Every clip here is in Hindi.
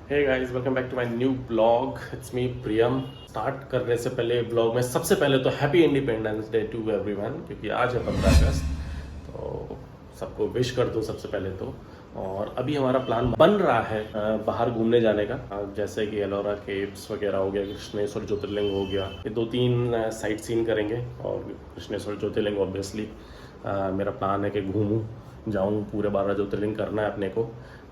Hey guys, welcome back to my new blog. It's me Priyam. Start करने से पहले ब्लॉग में सबसे पहले तो happy Independence Day to everyone, क्योंकि आज है 15 अगस्त। तो सबको विश कर दो सबसे पहले तो। और अभी हमारा प्लान बन रहा है बाहर घूमने जाने का, जैसे कि एलोरा केव्स वगैरह हो गया, कृष्णेश्वर ज्योतिर्लिंग हो गया। ये 2-3 साइट सीन करेंगे। और कृष्णेश्वर ज्योतिर्लिंग ऑब्वियसली मेरा प्लान है कि घूमूँ जाऊँ, पूरे 12 ज्योतिर्लिंग करना है अपने को।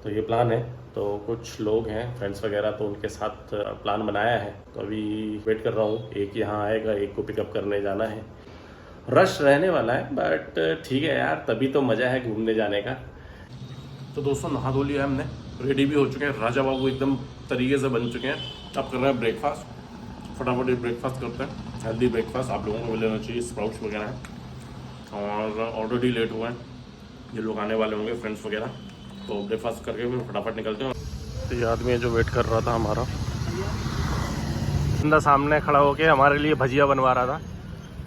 तो ये प्लान है। तो कुछ लोग हैं फ्रेंड्स वगैरह, तो उनके साथ प्लान बनाया है। तो अभी वेट कर रहा हूँ, एक यहाँ आएगा, एक को पिकअप करने जाना है। रश रहने वाला है बट ठीक है यार, तभी तो मज़ा है घूमने जाने का। तो दोस्तों, नहा धो लिया हमने, रेडी भी हो चुके हैं। राजा बाबू एकदम तरीके से बन चुके हैं। अब कर रहे हैं ब्रेकफास्ट। फटाफट एक ब्रेकफास्ट करते हैं, हेल्दी ब्रेकफास्ट आप लोगों को मिल लेना चाहिए। स्प्राउट्स वगैरह हैं और ऑलरेडी लेट हुआ है, ये लोग आने वाले होंगे फ्रेंड्स वगैरह। तो ब्रेकफास्ट करके फिर फटाफट निकलते हैं। तो ये आदमी है जो वेट कर रहा था हमारा, बंदा सामने खड़ा होके हमारे लिए भजिया बनवा रहा था।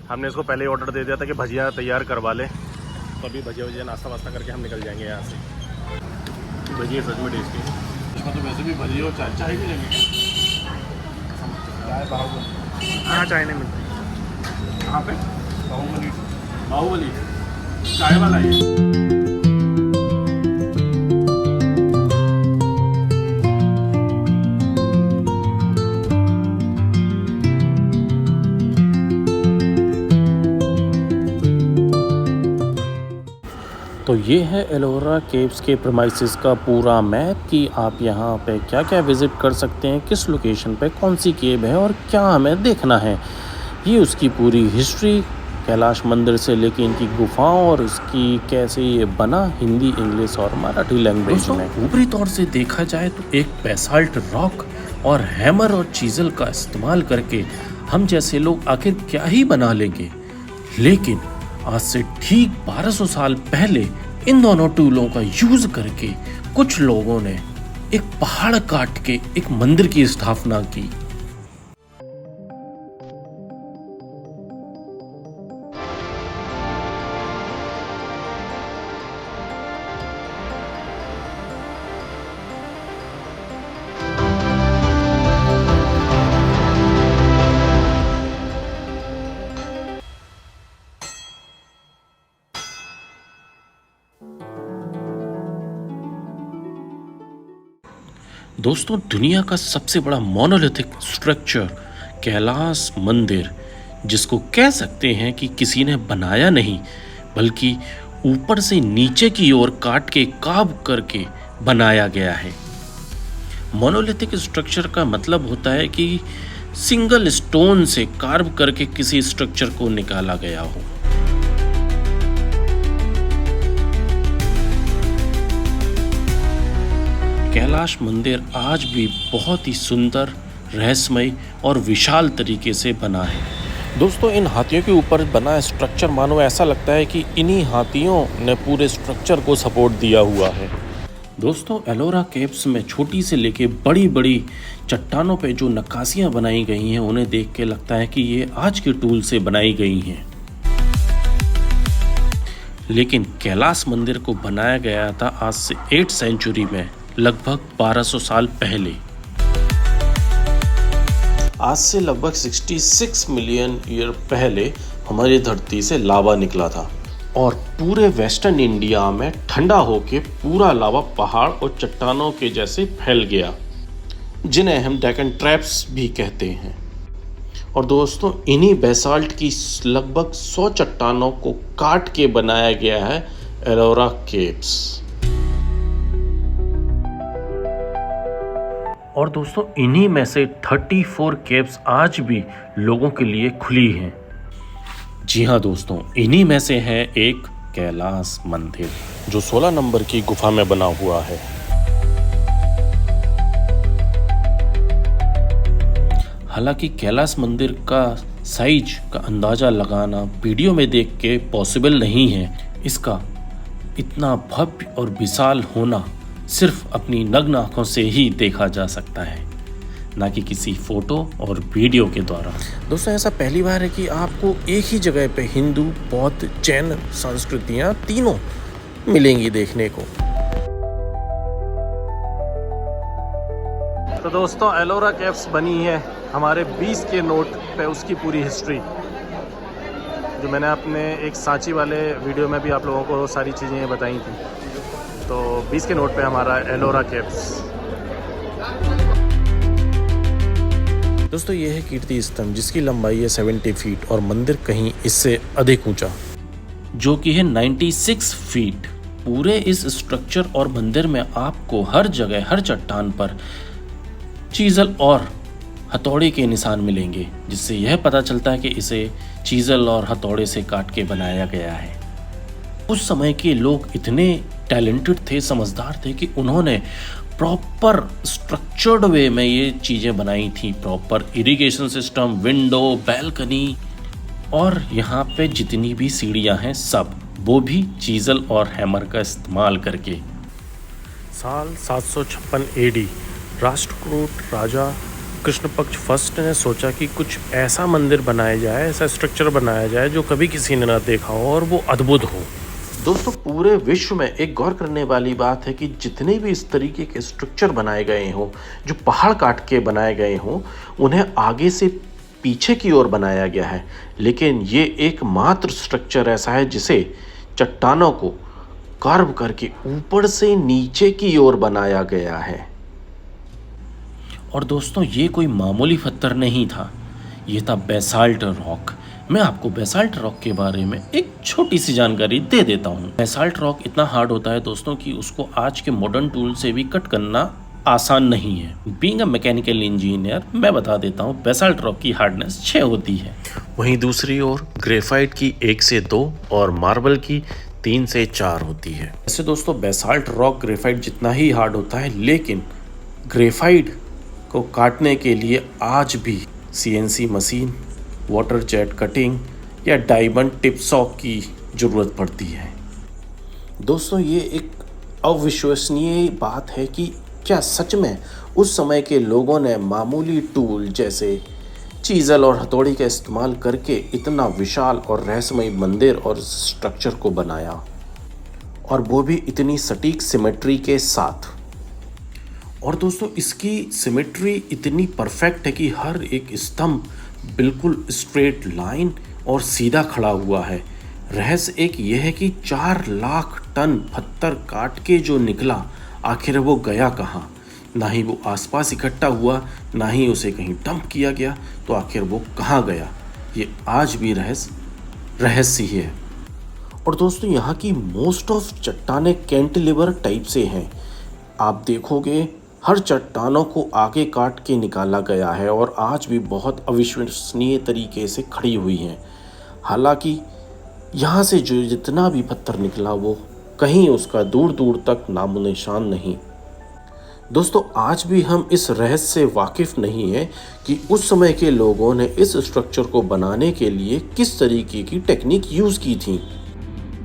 हमने इसको पहले ही ऑर्डर दे दिया था कि भजिया तैयार करवा ले। तो अभी भजिया नाश्ता वास्ता करके हम निकल जाएंगे यहाँ से। भजिया सच में टेस्टी है। इसमें तो वैसे भी भजिया और चाय भी लेंगे। चाय यहाँ चाय नहीं मिलती। कहाँ पे? बाहुबली चाय वाला ही। तो ये है एलोरा केव्स के प्रीमाइसेस का पूरा मैप कि आप यहाँ पे क्या क्या विज़िट कर सकते हैं, किस लोकेशन पे कौन सी केव है और क्या हमें देखना है। ये उसकी पूरी हिस्ट्री, कैलाश मंदिर से लेके इनकी गुफाओं और उसकी कैसे ये बना, हिंदी, इंग्लिश और मराठी लैंग्वेज में। ऊपरी तौर से देखा जाए तो एक बेसाल्ट रॉक और हैमर और चीजल का इस्तेमाल करके हम जैसे लोग आखिर क्या ही बना लेंगे। लेकिन आज से ठीक 1200 साल पहले इन दोनों टूलों का यूज करके कुछ लोगों ने एक पहाड़ काट के एक मंदिर की स्थापना की। दोस्तों, दुनिया का सबसे बड़ा मोनोलिथिक स्ट्रक्चर कैलाश मंदिर, जिसको कह सकते हैं कि किसी ने बनाया नहीं बल्कि ऊपर से नीचे की ओर काट के कार्व करके बनाया गया है। मोनोलिथिक स्ट्रक्चर का मतलब होता है कि सिंगल स्टोन से कार्व करके किसी स्ट्रक्चर को निकाला गया हो। कैलाश मंदिर आज भी बहुत ही सुंदर, रहस्यमय और विशाल तरीके से बना है। दोस्तों, इन हाथियों के ऊपर बना स्ट्रक्चर मानो ऐसा लगता है कि इन्हीं हाथियों ने पूरे स्ट्रक्चर को सपोर्ट दिया हुआ है। दोस्तों, एलोरा केव्स में छोटी से लेके बड़ी बड़ी चट्टानों पे जो नक्काशियाँ बनाई गई हैं, उन्हें देख के लगता है कि ये आज के टूल से बनाई गई हैं। लेकिन कैलाश मंदिर को बनाया गया था आज से 8th सेंचुरी में, लगभग 1200 साल पहले। आज से लगभग 66 मिलियन ईयर पहले हमारी धरती से लावा निकला था और पूरे वेस्टर्न इंडिया में ठंडा होके पूरा लावा पहाड़ और चट्टानों के जैसे फैल गया, जिन्हें हम डेक्कन ट्रैप्स भी कहते हैं। और दोस्तों, इन्हीं बेसाल्ट की लगभग 100 चट्टानों को काट के बनाया गया है एलोरा केव्स। और दोस्तों, इन्हीं में से 34 केव्स आज भी लोगों के लिए खुली हैं। जी हाँ दोस्तों, इन्हीं में से है एक कैलाश मंदिर, जो 16 नंबर की गुफा में बना हुआ है। हालांकि कैलाश मंदिर का साइज का अंदाज़ा लगाना वीडियो में देख के पॉसिबल नहीं है। इसका इतना भव्य और विशाल होना सिर्फ अपनी नग्न आँखों से ही देखा जा सकता है, ना कि किसी फोटो और वीडियो के द्वारा। दोस्तों, ऐसा पहली बार है कि आपको एक ही जगह पे हिंदू, बौद्ध, जैन संस्कृतियाँ तीनों मिलेंगी देखने को। तो दोस्तों एलोरा केव्स बनी है हमारे 20 के नोट पे, उसकी पूरी हिस्ट्री जो मैंने अपने एक सांची वाले वीडियो में भी आप लोगों को सारी चीज़ें बताई थी। तो 20 के नोट पे हमारा एलोरा केव्स। दोस्तों ये है कीर्ति स्तंभ जिसकी लंबाई है 70 फीट और मंदिर कहीं इससे अधिक ऊंचा जो कि है 96 फीट। पूरे इस स्ट्रक्चर और मंदिर में आपको हर जगह हर चट्टान पर चीजल और हथौड़े के निशान मिलेंगे, जिससे यह पता चलता है कि इसे चीजल और हथौड़े से काट के बनाया गया है। उस समय के लोग इतने टैलेंटेड थे, समझदार थे कि उन्होंने प्रॉपर स्ट्रक्चर्ड वे में ये चीज़ें बनाई थी। Proper irrigation system, window, balcony और यहाँ पे जितनी भी सीढ़ियाँ हैं सब वो भी चीजल और हैमर का इस्तेमाल करके। साल 756 AD राष्ट्रकूट राजा कृष्णपक्ष फर्स्ट ने सोचा कि कुछ ऐसा मंदिर बनाया जाए, ऐसा स्ट्रक्चर बनाया जाए जो कभी किसी ने ना देखा हो और वो अद्भुत हो। दोस्तों पूरे विश्व में एक गौर करने वाली बात है कि जितने भी इस तरीके के स्ट्रक्चर बनाए गए हों, जो पहाड़ काट के बनाए गए हों, उन्हें आगे से पीछे की ओर बनाया गया है। लेकिन ये एकमात्र स्ट्रक्चर ऐसा है जिसे चट्टानों को कार्व करके ऊपर से नीचे की ओर बनाया गया है। और दोस्तों ये कोई मामूली पत्थर नहीं था, ये था बेसाल्ट रॉक। मैं आपको बेसाल्ट रॉक के बारे में एक छोटी सी जानकारी दे देता हूँ। बेसाल्ट रॉक इतना हार्ड होता है दोस्तों कि उसको आज के मॉडर्न टूल से भी कट करना आसान नहीं है। बीइंग अ मैकेनिकल इंजीनियर मैं बता देता हूँ बेसाल्ट रॉक की हार्डनेस 6 होती है। वहीं दूसरी ओर ग्रेफाइट की 1 से 2 और मार्बल की 3 से 4 होती है। वैसे दोस्तों बेसाल्ट रॉक ग्रेफाइट जितना ही हार्ड होता है, लेकिन ग्रेफाइट को काटने के लिए आज भी CNC machine, water jet cutting या डायमंड टिप सॉ की ज़रूरत पड़ती है। दोस्तों ये एक अविश्वसनीय बात है कि क्या सच में उस समय के लोगों ने मामूली टूल जैसे चीजल और हथौड़ी का इस्तेमाल करके इतना विशाल और रहस्यमय मंदिर और स्ट्रक्चर को बनाया, और वो भी इतनी सटीक सिमेट्री के साथ। और दोस्तों इसकी सिमेट्री इतनी परफेक्ट है कि हर एक स्तंभ बिल्कुल स्ट्रेट लाइन और सीधा खड़ा हुआ है। रहस्य एक यह है कि 4 लाख टन पत्थर काट के जो निकला, आखिर वो गया कहाँ? ना ही वो आसपास इकट्ठा हुआ, ना ही उसे कहीं डंप किया गया, तो आखिर वो कहाँ गया? ये आज भी रहस्य ही है। और दोस्तों यहाँ की मोस्ट ऑफ चट्टानें कैंटिलीवर टाइप से हैं। आप देखोगे हर चट्टानों को आगे काट के निकाला गया है और आज भी बहुत अविश्वसनीय तरीके से खड़ी हुई हैं। हालांकि यहाँ से जो जितना भी पत्थर निकला वो कहीं उसका दूर दूर तक नामो निशान नहीं। दोस्तों आज भी हम इस रहस्य से वाकिफ नहीं है कि उस समय के लोगों ने इस स्ट्रक्चर को बनाने के लिए किस तरीके की टेक्निक यूज़ की थी।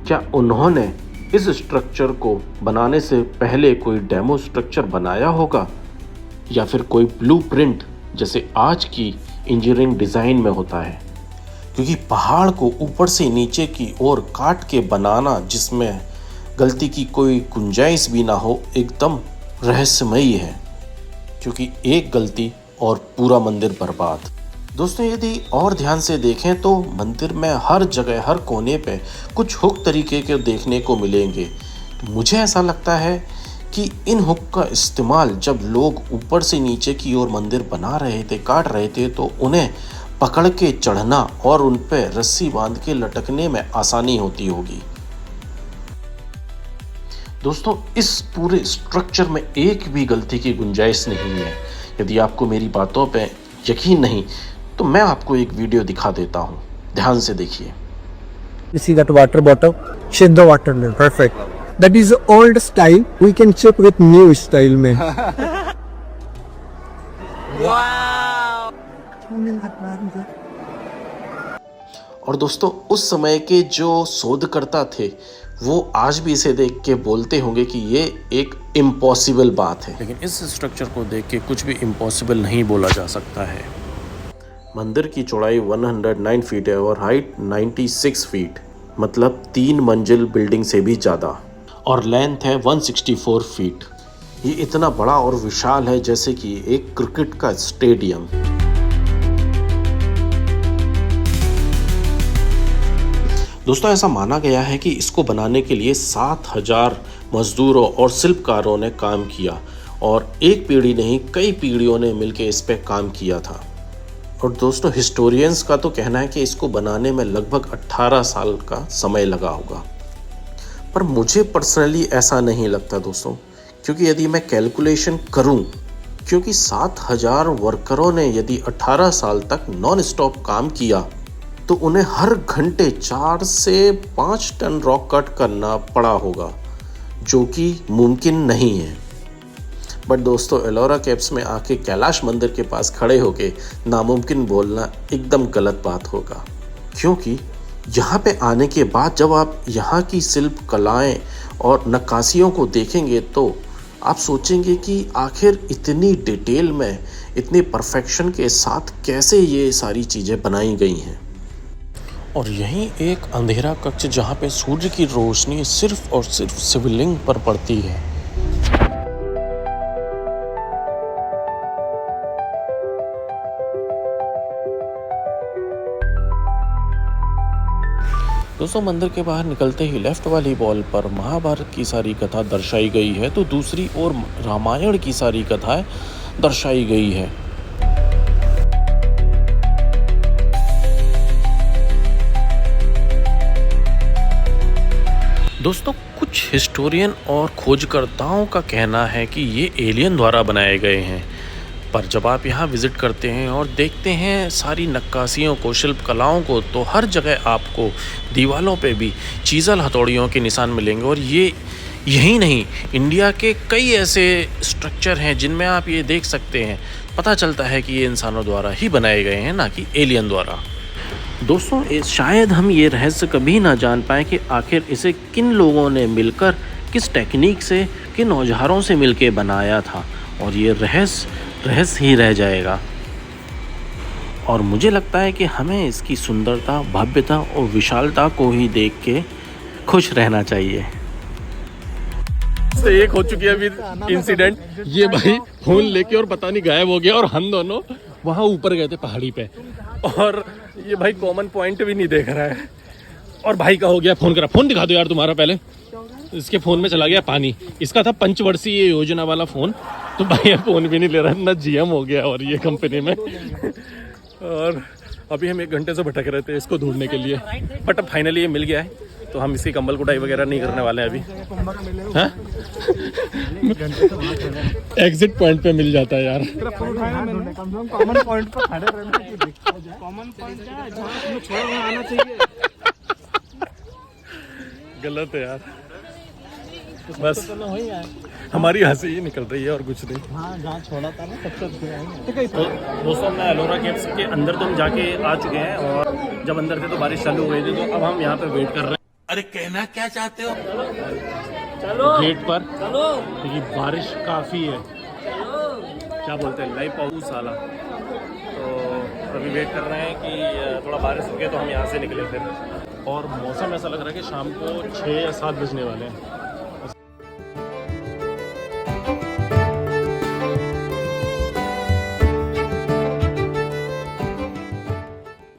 क्या उन्होंने इस स्ट्रक्चर को बनाने से पहले कोई डेमो स्ट्रक्चर बनाया होगा, या फिर कोई ब्लूप्रिंट जैसे आज की इंजीनियरिंग डिज़ाइन में होता है? क्योंकि पहाड़ को ऊपर से नीचे की ओर काट के बनाना जिसमें गलती की कोई गुंजाइश भी ना हो, एकदम रहस्यमयी है, क्योंकि एक गलती और पूरा मंदिर बर्बाद। दोस्तों यदि और ध्यान से देखें तो मंदिर में हर जगह हर कोने पे कुछ हुक तरीके के देखने को मिलेंगे। तो मुझे ऐसा लगता है कि इन हुक का इस्तेमाल जब लोग ऊपर से नीचे की ओर मंदिर बना रहे थे, काट रहे थे, तो उन्हें पकड़ के चढ़ना और उन पर रस्सी बांध के लटकने में आसानी होती होगी। दोस्तों इस पूरे स्ट्रक्चर में एक भी गलती की गुंजाइश नहीं है। यदि आपको मेरी बातों पे यकीन नहीं तो मैं आपको एक वीडियो दिखा देता हूँ, ध्यान से देखिए। You see that water bottle? Shindo water mill, perfect. That is the old style. We can chip with new style में. Wow! और दोस्तों उस समय के जो शोधकर्ता थे वो आज भी इसे देख के बोलते होंगे कि ये एक इम्पॉसिबल बात है, लेकिन इस स्ट्रक्चर को देख के कुछ भी इम्पॉसिबल नहीं बोला जा सकता है। मंदिर की चौड़ाई 109 फीट है और हाइट 96 फीट, मतलब 3 मंजिल बिल्डिंग से भी ज़्यादा, और लेंथ है 164 फीट। ये इतना बड़ा और विशाल है जैसे कि एक क्रिकेट का स्टेडियम। दोस्तों ऐसा माना गया है कि इसको बनाने के लिए 7000 मजदूरों और शिल्पकारों ने काम किया और एक पीढ़ी नहीं कई पीढ़ियों ने मिलकर इस पे काम किया था। और दोस्तों हिस्टोरियंस का तो कहना है कि इसको बनाने में लगभग 18 साल का समय लगा होगा, पर मुझे पर्सनली ऐसा नहीं लगता दोस्तों, क्योंकि यदि मैं कैलकुलेशन करूं, क्योंकि 7000 वर्करों ने यदि 18 साल तक नॉन स्टॉप काम किया तो उन्हें हर घंटे 4 से 5 टन रॉक कट करना पड़ा होगा, जो कि मुमकिन नहीं है। बट दोस्तों एलोरा केव्स में आके कैलाश मंदिर के पास खड़े होके नामुमकिन बोलना एकदम गलत बात होगा, क्योंकि यहाँ पे आने के बाद जब आप यहाँ की शिल्प कलाएँ और नक्काशियों को देखेंगे तो आप सोचेंगे कि आखिर इतनी डिटेल में, इतनी परफेक्शन के साथ कैसे ये सारी चीज़ें बनाई गई हैं। और यहीं एक अंधेरा कक्ष जहाँ पे सूर्य की रोशनी सिर्फ और सिर्फ शिवलिंग पर पड़ती है। दोस्तों मंदिर के बाहर निकलते ही लेफ्ट वाली वॉल पर महाभारत की सारी कथा दर्शाई गई है, तो दूसरी ओर रामायण की सारी कथाएं दर्शाई गई है। दोस्तों कुछ हिस्टोरियन और खोजकर्ताओं का कहना है कि ये एलियन द्वारा बनाए गए हैं, पर जब आप यहाँ विज़िट करते हैं और देखते हैं सारी नक्काशियों को, शिल्प कलाओं को, तो हर जगह आपको दीवारों पे भी चीज़ल हथौड़ियों के निशान मिलेंगे। और ये यही नहीं, इंडिया के कई ऐसे स्ट्रक्चर हैं जिनमें आप ये देख सकते हैं, पता चलता है कि ये इंसानों द्वारा ही बनाए गए हैं, ना कि एलियन द्वारा। दोस्तों शायद हम ये रहस्य कभी ना जान पाए कि आखिर इसे किन लोगों ने मिलकर, किस टेक्निक से, किन औजारों से मिलकर बनाया था, और ये रहस्य ही रह जाएगा। और मुझे लगता है कि हमें इसकी सुंदरता, भव्यता और विशालता को ही देख के खुश रहना चाहिए। एक हो चुकी है अभी इंसिडेंट, ये भाई फोन लेके और पता नहीं गायब हो गया, और हम दोनों वहाँ ऊपर गए थे पहाड़ी पे, और ये भाई कॉमन पॉइंट भी नहीं देख रहा है, और भाई का हो गया फोन करा। फोन दिखा दो यार तुम्हारा पहले। इसके फ़ोन में चला गया पानी। इसका था पंचवर्षीय योजना वाला फ़ोन, तो भाई फ़ोन भी नहीं ले रहा, ना जीएम हो गया और ये कंपनी में। और अभी हम 1 घंटे से भटक रहे थे इसको ढूंढने के लिए, बट अब फाइनली ये मिल गया है, तो हम इसकी कंबल कुटाई वगैरह नहीं करने वाले हैं अभी। हाँ? एग्जिट पॉइंट पे मिल जाता है यार। कॉमन पॉइंट पर खड़े रहना, कॉमन पॉइंट क्या है जहाँ तुम्हें छोड़ आना चाहिए। गलत है यार, बस हमारी हंसी ही निकल रही है और कुछ नहीं। हाँ जहाँ छोड़ा था ना तब तो दोस्तों मैं एलोरा केव्स के अंदर तो हम जाके आ चुके हैं, और जब अंदर थे तो बारिश चालू हो गई थी, तो अब हम यहाँ पे वेट कर रहे हैं। अरे कहना क्या चाहते हो? चलो गेट पर चलो, क्योंकि बारिश काफ़ी है। क्या बोलते हैं, लाइव पाऊ साला। तो अभी वेट कर रहे हैं कि थोड़ा बारिश रुके तो हम यहाँ से निकले फिर। और मौसम ऐसा लग रहा है कि शाम को 6 या 7 बजने वाले हैं।